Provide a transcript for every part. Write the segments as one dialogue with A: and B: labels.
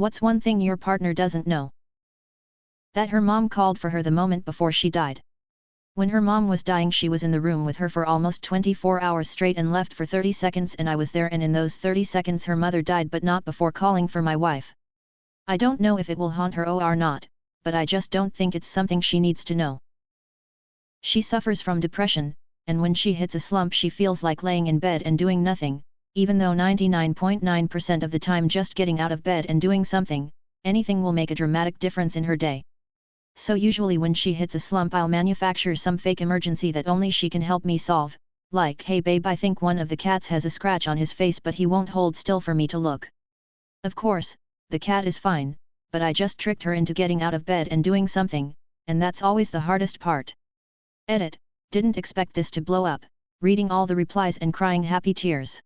A: What's one thing your partner doesn't know? That her mom called for her the moment before she died. When her mom was dying, she was in the room with her for almost 24 hours straight and left for 30 seconds, and I was there, and in those 30 seconds her mother died, but not before calling for my wife. I don't know if it will haunt her or not, but I just don't think it's something she needs to know. She suffers from depression, and when she hits a slump she feels like laying in bed and doing nothing, even though 99.9% of the time just getting out of bed and doing something, anything will make a dramatic difference in her day. So usually when she hits a slump I'll manufacture some fake emergency that only she can help me solve, like, hey babe, I think one of the cats has a scratch on his face but he won't hold still for me to look. Of course, the cat is fine, but I just tricked her into getting out of bed and doing something, and that's always the hardest part. Edit, didn't expect this to blow up, reading all the replies and crying happy tears.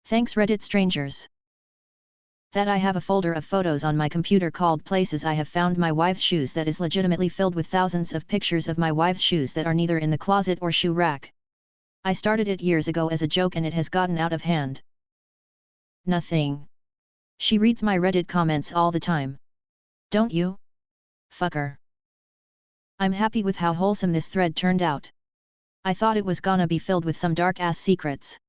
A: Thanks Reddit strangers. That I have a folder of photos on my computer called Places I Have Found My Wife's Shoes that is legitimately filled with thousands of pictures of my wife's shoes that are neither in the closet or shoe rack. I started it years ago as a joke and it has gotten out of hand. Nothing. She reads my Reddit comments all the time. Don't you? Fucker. I'm happy with how wholesome this thread turned out. I thought it was gonna be filled with some dark-ass secrets.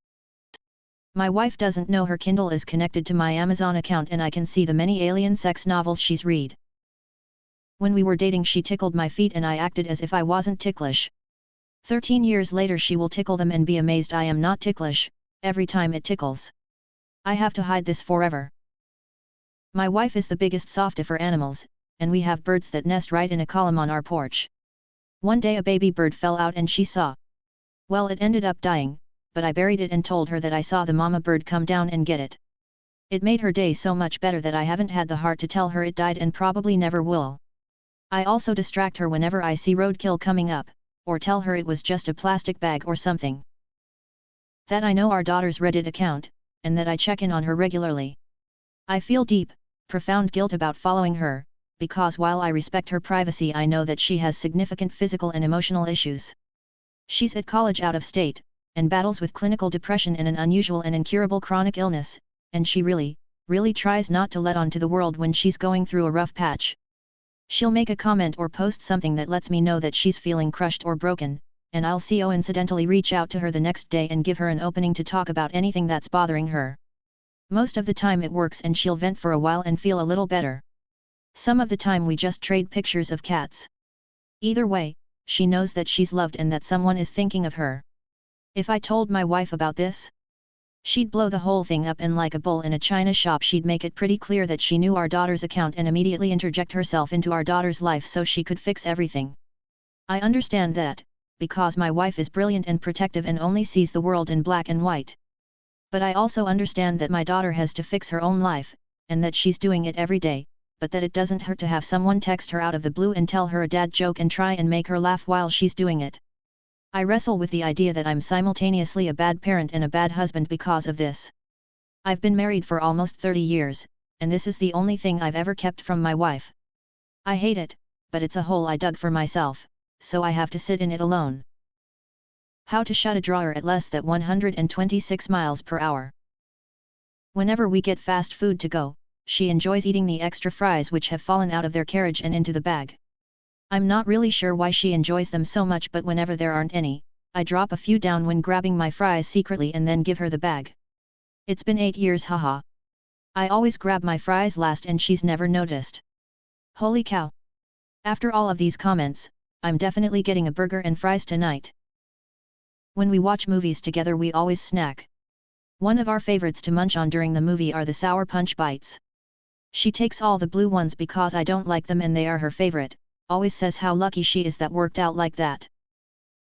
A: My wife doesn't know her Kindle is connected to my Amazon account and I can see the many alien sex novels she's read. When we were dating she tickled my feet and I acted as if I wasn't ticklish. 13 years later she will tickle them and be amazed I am not ticklish, every time it tickles. I have to hide this forever. My wife is the biggest softie for animals, and we have birds that nest right in a column on our porch. One day a baby bird fell out and she saw. Well, it ended up dying, but I buried it and told her that I saw the mama bird come down and get it. It made her day so much better that I haven't had the heart to tell her it died and probably never will. I also distract her whenever I see roadkill coming up, or tell her it was just a plastic bag or something. That I know our daughter's Reddit account, and that I check in on her regularly. I feel deep, profound guilt about following her, because while I respect her privacy I know that she has significant physical and emotional issues. She's at college out of state, and battles with clinical depression and an unusual and incurable chronic illness, and she really tries not to let on to the world when she's going through a rough patch. She'll make a comment or post something that lets me know that she's feeling crushed or broken, and I'll coincidentally reach out to her the next day and give her an opening to talk about anything that's bothering her. Most of the time it works and she'll vent for a while and feel a little better. Some of the time we just trade pictures of cats. Either way, she knows that she's loved and that someone is thinking of her. If I told my wife about this, she'd blow the whole thing up and like a bull in a china shop she'd make it pretty clear that she knew our daughter's account and immediately interject herself into our daughter's life so she could fix everything. I understand that, because my wife is brilliant and protective and only sees the world in black and white. But I also understand that my daughter has to fix her own life, and that she's doing it every day, but that it doesn't hurt to have someone text her out of the blue and tell her a dad joke and try and make her laugh while she's doing it. I wrestle with the idea that I'm simultaneously a bad parent and a bad husband because of this. I've been married for almost 30 years, and this is the only thing I've ever kept from my wife. I hate it, but it's a hole I dug for myself, so I have to sit in it alone. How to shut a drawer at less than 126 miles per hour. Whenever we get fast food to go, she enjoys eating the extra fries which have fallen out of their carriage and into the bag. I'm not really sure why she enjoys them so much, but whenever there aren't any, I drop a few down when grabbing my fries secretly and then give her the bag. It's been 8 years, haha. I always grab my fries last and she's never noticed. Holy cow. After all of these comments, I'm definitely getting a burger and fries tonight. When we watch movies together we always snack. One of our favorites to munch on during the movie are the Sour Punch bites. She takes all the blue ones because I don't like them and they are her favorite. Always says how lucky she is that worked out like that.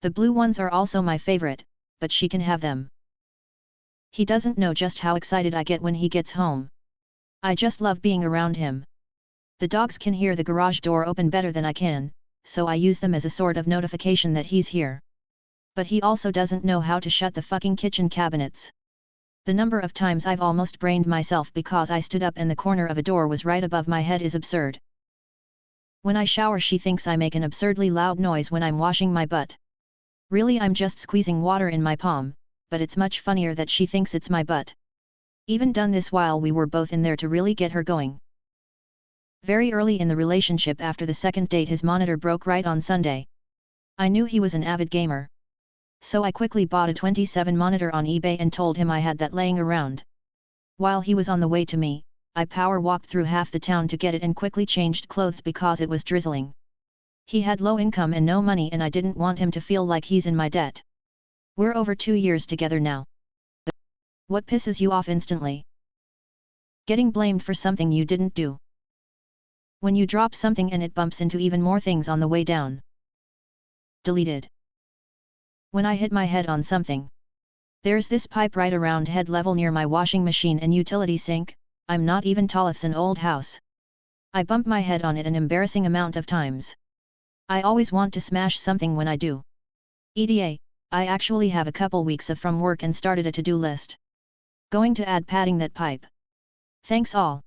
A: The blue ones are also my favorite, but she can have them. He doesn't know just how excited I get when he gets home. I just love being around him. The dogs can hear the garage door open better than I can, so I use them as a sort of notification that he's here. But he also doesn't know how to shut the fucking kitchen cabinets. The number of times I've almost brained myself because I stood up and the corner of a door was right above my head is absurd. When I shower she thinks I make an absurdly loud noise when I'm washing my butt. Really I'm just squeezing water in my palm, but it's much funnier that she thinks it's my butt. Even done this while we were both in there to really get her going. Very early in the relationship after the second date his monitor broke right on Sunday. I knew he was an avid gamer. So I quickly bought a 27 monitor on eBay and told him I had that laying around. While he was on the way to me, I power walked through half the town to get it and quickly changed clothes because it was drizzling. He had low income and no money and I didn't want him to feel like he's in my debt. We're over 2 years together now. What pisses you off instantly? Getting blamed for something you didn't do. When you drop something and it bumps into even more things on the way down. Deleted. When I hit my head on something. There's this pipe right around head level near my washing machine and utility sink. I'm not even tall, it's an old house. I bump my head on it an embarrassing amount of times. I always want to smash something when I do. EDA, I actually have a couple weeks off from work and started a to-do list. Going to add padding that pipe. Thanks all.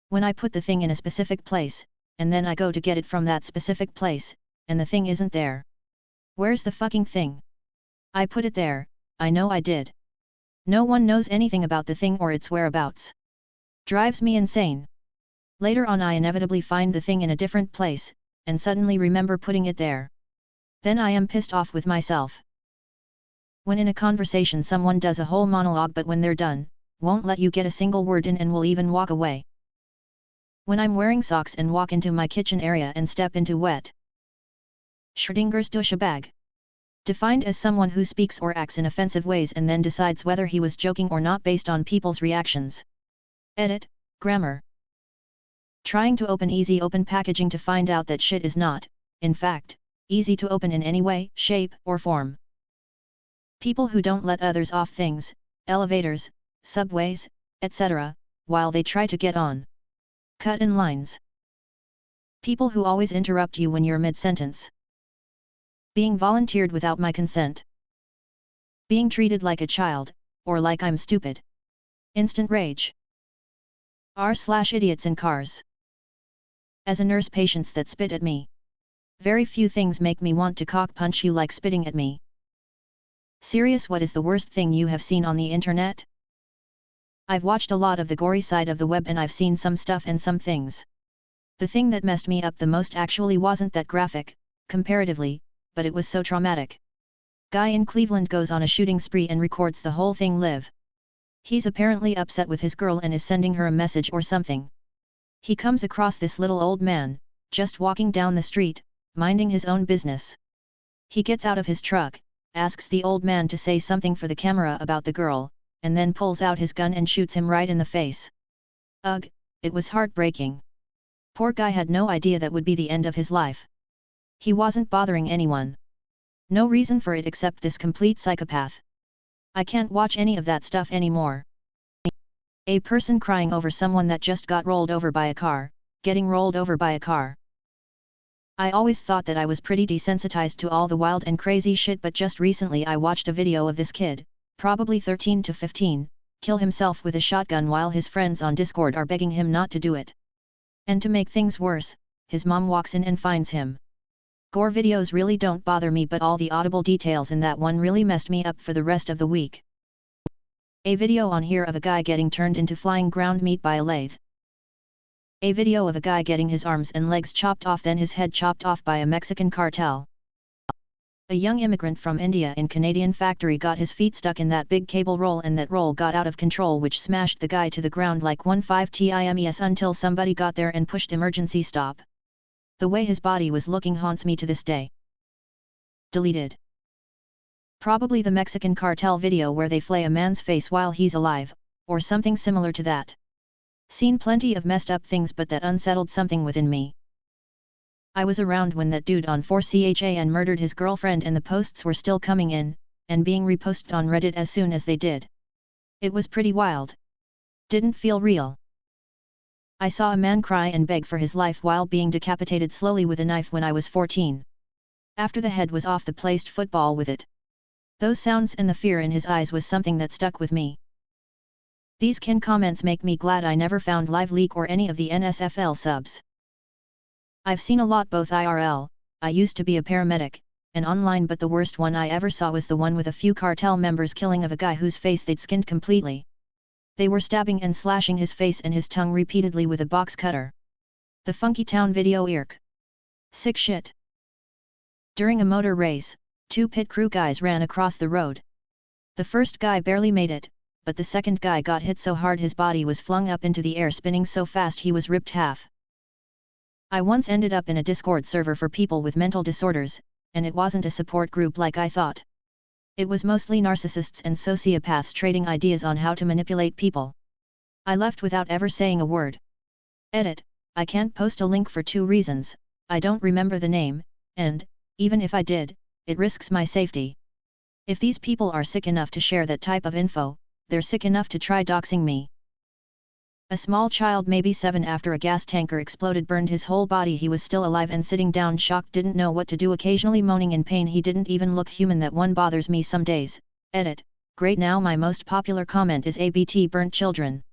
A: When I put the thing in a specific place, and then I go to get it from that specific place, and the thing isn't there. Where's the fucking thing? I put it there, I know I did. No one knows anything about the thing or its whereabouts. Drives me insane. Later on I inevitably find the thing in a different place, and suddenly remember putting it there. Then I am pissed off with myself. When in a conversation someone does a whole monologue but when they're done, won't let you get a single word in and will even walk away. When I'm wearing socks and walk into my kitchen area and step into wet Schrödinger's douchebag. Defined as someone who speaks or acts in offensive ways and then decides whether he was joking or not based on people's reactions. Edit, grammar. Trying to open easy open packaging to find out that shit is not, in fact, easy to open in any way, shape, or form. People who don't let others off things, elevators, subways, etc., while they try to get on. Cut in lines. People who always interrupt you when you're mid-sentence. Being volunteered without my consent. Being treated like a child, or like I'm stupid. Instant rage. R/idiots in cars. As a nurse, patients that spit at me. Very few things make me want to cock punch you like spitting at me. Serious, what is the worst thing you have seen on the internet? I've watched a lot of the gory side of the web and I've seen some stuff and some things. The thing that messed me up the most actually wasn't that graphic, comparatively, but it was so traumatic. Guy in Cleveland goes on a shooting spree and records the whole thing live. He's apparently upset with his girl and is sending her a message or something. He comes across this little old man, just walking down the street, minding his own business. He gets out of his truck, asks the old man to say something for the camera about the girl, and then pulls out his gun and shoots him right in the face. Ugh, it was heartbreaking. Poor guy had no idea that would be the end of his life. He wasn't bothering anyone. No reason for it except this complete psychopath. I can't watch any of that stuff anymore. A person crying over someone that just got rolled over by a car, getting rolled over by a car. I always thought that I was pretty desensitized to all the wild and crazy shit, but just recently I watched a video of this kid, probably 13 to 15, kill himself with a shotgun while his friends on Discord are begging him not to do it. And to make things worse, his mom walks in and finds him. Gore videos really don't bother me, but all the audible details in that one really messed me up for the rest of the week. A video on here of a guy getting turned into flying ground meat by a lathe. A video of a guy getting his arms and legs chopped off, then his head chopped off by a Mexican cartel. A young immigrant from India in Canadian factory got his feet stuck in that big cable roll and that roll got out of control, which smashed the guy to the ground like 15 times until somebody got there and pushed emergency stop. The way his body was looking haunts me to this day. Deleted. Probably the Mexican cartel video where they flay a man's face while he's alive, or something similar to that. Seen plenty of messed up things, but that unsettled something within me. I was around when that dude on 4chan murdered his girlfriend and the posts were still coming in, and being reposted on Reddit as soon as they did. It was pretty wild. Didn't feel real. I saw a man cry and beg for his life while being decapitated slowly with a knife when I was 14. After the head was off, the placed football with it. Those sounds and the fear in his eyes was something that stuck with me. These kin comments make me glad I never found Live Leak or any of the NSFL subs. I've seen a lot both IRL, I used to be a paramedic, and online, but the worst one I ever saw was the one with a few cartel members killing of a guy whose face they'd skinned completely. They were stabbing and slashing his face and his tongue repeatedly with a box cutter. The Funky Town video irk. Sick shit. During a motor race, two pit crew guys ran across the road. The first guy barely made it, but the second guy got hit so hard his body was flung up into the air, spinning so fast he was ripped half. I once ended up in a Discord server for people with mental disorders, and it wasn't a support group like I thought. It was mostly narcissists and sociopaths trading ideas on how to manipulate people. I left without ever saying a word. Edit: I can't post a link for 2 reasons, I don't remember the name, and, even if I did, it risks my safety. If these people are sick enough to share that type of info, they're sick enough to try doxing me. A small child, maybe 7, after a gas tanker exploded, burned his whole body. He was still alive and sitting down, shocked, didn't know what to do, occasionally moaning in pain. He didn't even look human. That one bothers me some days. Edit: great. Now my most popular comment is ABT burnt children.